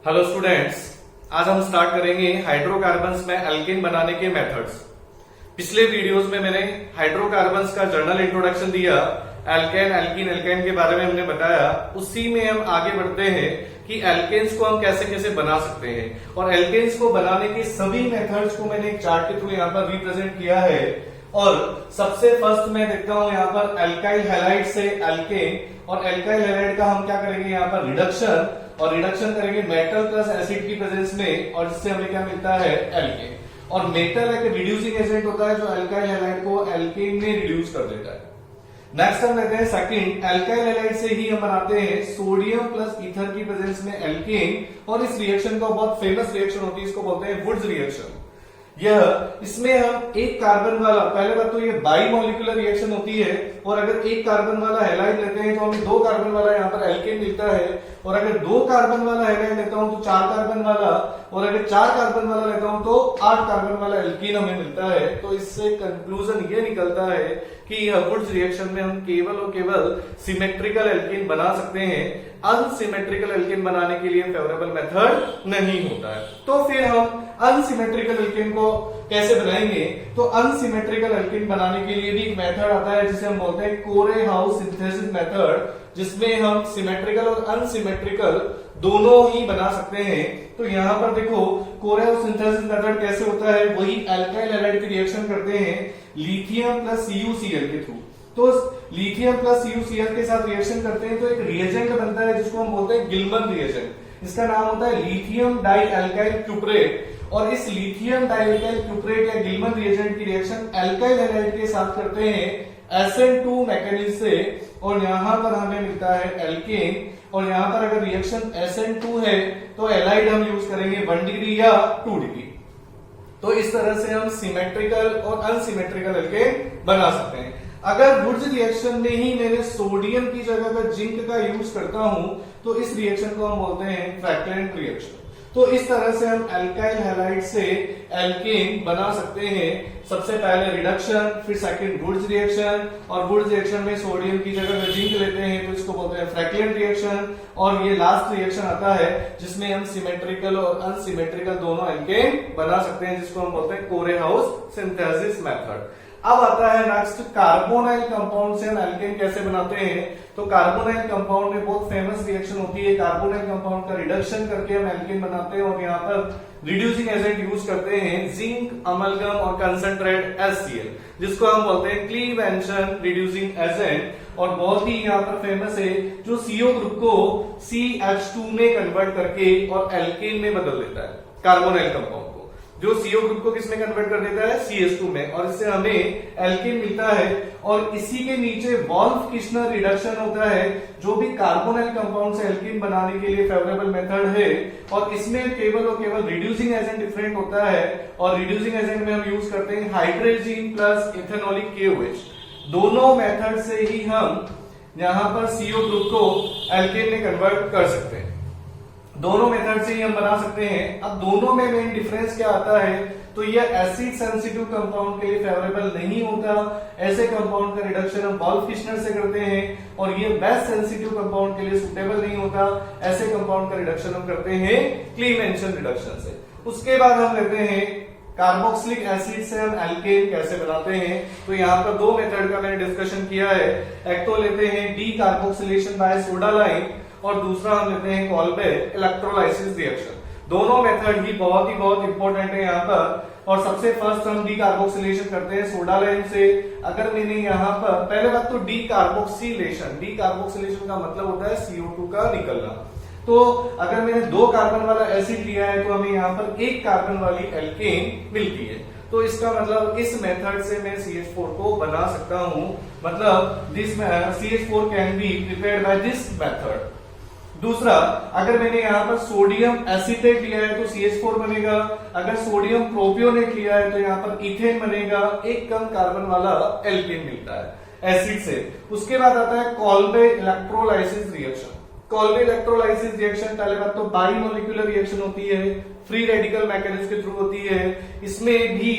Hello students, आज हम start करेंगे हाइड्रोकार्बन्स में एल्केन बनाने के मेथड्स। पिछले वीडियोस में मैंने हाइड्रोकार्बन्स का जनरल इंट्रोडक्शन दिया, एल्केन, एल्कीन, एल्केन के बारे में हमने बताया। उसी में हम आगे बढ़ते हैं कि एल्केन्स को हम कैसे कैसे बना सकते हैं, और एल्केन्स को बनाने के सभी मेथड्स को मैंने एक चार्ट के थ्रू यहाँ पर रिप्रेजेंट किया है। और सबसे फर्स्ट मैं देखता हूं यहाँ पर एल्काइल हैलाइड से एल्केन, और एल्काइल हैलाइड का हम क्या करेंगे यहाँ पर रिडक्शन, और रिडक्शन करेंगे मेटल प्लस एसिड की प्रेजेंस में, और जिससे हमें क्या मिलता है एल्केन। और मेटल एक रिड्यूसिंग एजेंट होता है जो एल्काइल हैलाइड को एल्केन में रिड्यूस कर देता है। नेक्स्ट हम लेते हैं सेकंड, एल्काइल हैलाइड से ही हम बनाते हैं सोडियम प्लस ईथर की प्रेजेंस में एल्केन, और इस रिएक्शन का बहुत फेमस रिएक्शन होती है, इसको बोलते हैं वुड्स रिएक्शन। यह इसमें हम एक कार्बन वाला, पहले बात तो ये बाई मॉलिक्यूलर रिएक्शन होती है, और अगर एक कार्बन वाला हैलाइड लेते हैं तो हमें दो कार्बन वाला यहाँ पर एल्केन मिलता है, और अगर दो कार्बन वाला हैलाइड लेता हूं तो चार कार्बन वाला, और अगर चार कार्बन वाला लेता हूं तो 8 कार्बन वाला एल्कीन हमें मिलता है। तो इससे कंक्लूजन ये निकलता है कि यह वुड्स रिएक्शन में हम केवल और केवल सिमेट्रिकल एल्कीन बना सकते हैं, अनसिमेट्रिकल एल्कीन बनाने के लिए फेवरेबल मेथड नहीं होता है। तो फिर हम अनसिमेट्रिकल एल्कीन को कैसे बनाएंगे? तो अनसिमेट्रिकल एल्कीन बनाने के लिए भी एक मेथड आता है जिसे हम बोलते हैं कोरे-हाउस सिंथेसिस मेथड, जिसमें हम सिमेट्रिकल और अनसिमेट्रिकल दोनों ही बना सकते हैं। तो यहाँ पर देखो कोरे-हाउस सिंथेसिस मेथड कैसे होता है, वही एल्काइल हैलाइड की रिएक्शन करते हैं लिथियम प्लस CuCl के थ्रू। तो लिथियम प्लस CuCl के साथ रिएक्शन करते हैं तो एक रिएजेंट बनता है जिसको हम बोलते हैं गिलमन रिएजेंट। इसका नाम होता है लिथियम डाई एल्काइल क्यूपरेट, और इस लिथियम डाई एल्काइल क्यूपरेट या गिलमन रिएजेंट की रिएक्शन एल्काइल हैलाइड के साथ करते हैं SN2 मैकेनिज्म से, और यहां पर हमें मिलता है एल्केन। और यहां पर अगर रिएक्शन SN2 है तो एलाइड हम यूज करेंगे 1 डिग्री या 2 डिग्री। तो इस तरह से हम सिमेट्रिकल और अनसिमेट्रिकल एल्केन बना सकते हैं। अगर वुड्स रिएक्शन में ही मैंने सोडियम की जगह पर जिंक का यूज करता हूं तो इस रिएक्शन को हम बोलते हैं फ्रैक्लेंट रिएक्शन। तो इस तरह से हम एल्काइल हैलाइड से एल्केन बना सकते हैं। सबसे पहले रिडक्शन, फिर सेकंड वुड्स रिएक्शन, और वुड्स रिएक्शन में सोडियम की जगह पर जिंक लेते हैं तो इसको बोलते हैं फ्रैक्लेंट रिएक्शन। और ये लास्ट रिएक्शन आता है जिसमें हम सिमेट्रिकल और अनसिमेट्रिकल दोनों एल्केन बना सकते हैं, जिसको हम बोलते हैं कोरे-हाउस सिंथेसिस मेथड। अब आता है नेक्स्ट कार्बोनाइल कंपाउंड से हम एल्केन कैसे बनाते हैं। तो कार्बोनाइल कंपाउंड में बहुत फेमस रिएक्शन होती है, कार्बोनाइल कंपाउंड का रिडक्शन करके हम एल्केन बनाते हैं, और यहाँ पर रिड्यूसिंग एजेंट यूज करते हैं जिंक, अमलगम और कंसंट्रेट HCl, जिसको हम बोलते हैं क्लीवेंशन रिड्यूसिंग एजेंट। और बहुत ही यहाँ पर फेमस है जो CO ग्रुप को CH2 में कन्वर्ट करके और एल्केन में बदल देता है। कार्बोनाइल कंपाउंड जो CO ग्रुप को किसमें कन्वर्ट कर देता है, CH2 में, और इससे हमें एल्केन मिलता है। और इसी के नीचे वॉल्फ-किश्नर रिडक्शन होता है जो भी कार्बोनाइल कंपाउंड से एल्केन बनाने के लिए फेवरेबल मेथड है, और इसमें केवल और केवल रिड्यूसिंग एजेंट डिफरेंट होता है, और रिड्यूसिंग एजेंट में हम यूज करते हैं हाइड्रोजीन प्लस इथेनॉलिक KOH। दोनों मेथड से ही हम यहाँ पर CO ग्रुप को एल्केन में कन्वर्ट कर सकते हैं। दोनों मेथड से ही हम बना सकते हैं। अब दोनों में मेन डिफरेंस क्या आता है, तो ये एसिड सेंसिटिव कंपाउंड के लिए फेवरेबल नहीं होता। ऐसे कंपाउंड का रिडक्शन हम वॉल्फ-किश्नर से करते हैं, और ये बेस सेंसिटिव कंपाउंड के लिए सुटेबल नहीं होता। ऐसे कंपाउंड का रिडक्शन हम करते हैं क्लीवेंशन रिडक्शन से। उसके बाद हम लेते हैं कार्बोक्सिलिक एसिड से हम एल्केन कैसे बनाते हैं। तो यहाँ पर दो मेथड का मैंने डिस्कशन किया है। एक तो लेते हैं decarboxylation by soda lime, और दूसरा हम लेते हैं कॉल्बे इलेक्ट्रोलाइसिस रिएक्शन। दोनों मेथड ही बहुत इंपॉर्टेंट है यहाँ पर। और सबसे फर्स्ट हम डी कार्बोक्सिलेशन करते हैं सोडा लाइम से। अगर मैंने यहाँ पर पहले बात तो डी कार्बोक्सिलेशन का मतलब होता है CO2 का निकलना। तो अगर मैंने 2 कार्बन वाला एसिड लिया है तो हमें यहाँ पर 1 कार्बन वाली एल्केन मिलती है। तो इसका मतलब इस मेथड से मैं CH4 को बना सकता हूं, मतलब this CH4 can be prepared by this method. दूसरा, अगर मैंने यहाँ पर सोडियम एसीटेट लिया है तो CH4 बनेगा। अगर सोडियम प्रोपियोनेट लिया है तो यहाँ पर इथेन बनेगा। एक कम कार्बन वाला एल्केन मिलता है एसिड से। उसके बाद आता है Kolbe electrolysis reaction. Kolbe electrolysis reaction पहले बात तो बाई मॉलिक्यूलर रिएक्शन होती है, फ्री रेडिकल मैकेनिज्म के थ्रू होती है। इसमें भी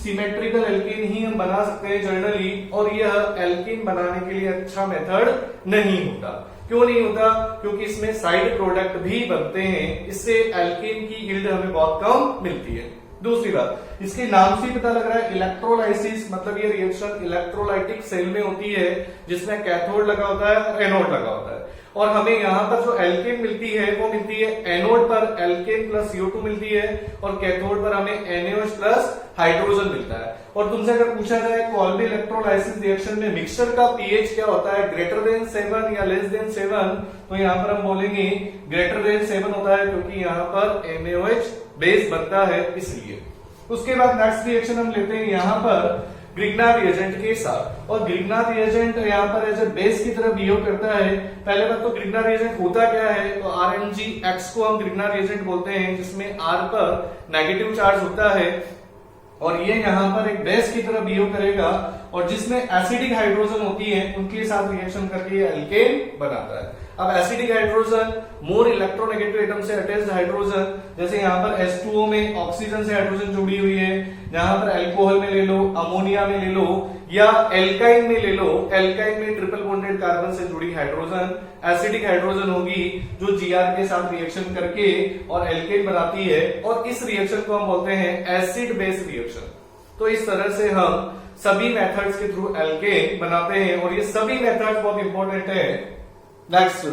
सिमेट्रिकल एल्केन ही हम बना सकते हैं जनरली, और यह एल्केन बनाने के लिए अच्छा मेथड नहीं होता, क्यों नहीं होता? क्योंकि इसमें साइड प्रोडक्ट भी बनते हैं, इससे एल्केन की यील्ड हमें बहुत कम मिलती है। दूसरी बात, इसके नाम से ही पता लग रहा है इलेक्ट्रोलाइसिस, मतलब ये रिएक्शन इलेक्ट्रोलाइटिक सेल में होती है जिसमें कैथोड लगा होता है, एनोड लगा होता है। और हमें यहाँ पर जो एल्केन मिलती है वो मिलती है एनोड पर एल्केन प्लस CO2 मिलती है, और कैथोड पर हमें NaOH प्लस हाइड्रोजन मिलता है। और तुमसे अगर पूछा जाए कोल्बी इलेक्ट्रोलाइसिस रिएक्शन में मिक्सचर का पीएच क्या होता है, ग्रेटर देन 7 या लेस देन 7, तो यहाँ पर हम बोलेंगे ग्रेटर देन 7 होता है, क्योंकि यहाँ पर NaOH बेस बनता है इसलिए। उसके बाद नेक्स्ट रिएक्शन हम लेते हैं यहाँ पर ग्रिग्नार रिएजेंट के साथ, और ग्रिग्नार रिएजेंट यहाँ पर एज ए बेस की तरह बिहेव करता है। पहले बात तो ग्रिग्नार रिएजेंट होता क्या है, तो RMgX को हम ग्रिग्नार रिएजेंट बोलते हैं, जिसमें R पर नेगेटिव चार्ज होता है और ये यहाँ पर एक बेस की तरह बिहेव करेगा, और जिसमें एसिडिक हाइड्रोजन होती है उनके साथ रिएक्शन करके ये एल्केन बनाता है। अब acidic hydrogen more electronegative atom से अटैच्ड हाइड्रोजन, जैसे यहाँ पर H2O में ऑक्सीजन से हाइड्रोजन जुड़ी हुई है, यहाँ पर अल्कोहल में ले लो, अमोनिया में ले लो, या एल्काइन में ले लो, एल्काइन में ट्रिपल बॉन्डेड कार्बन से जुड़ी हाइड्रोजन एसिडिक हाइड्रोजन होगी, जो Gr के साथ रिएक्शन करके और एल्केन बनाती है, और इस रिएक्शन को हम बोलते हैं एसिड बेस रिएक्शन। तो इस तरह से हम सभी मेथड्स के थ्रू एल्केन बनाते हैं, और ये सभी मेथड्स बहुत इंपॉर्टेंट है। नेक्स्ट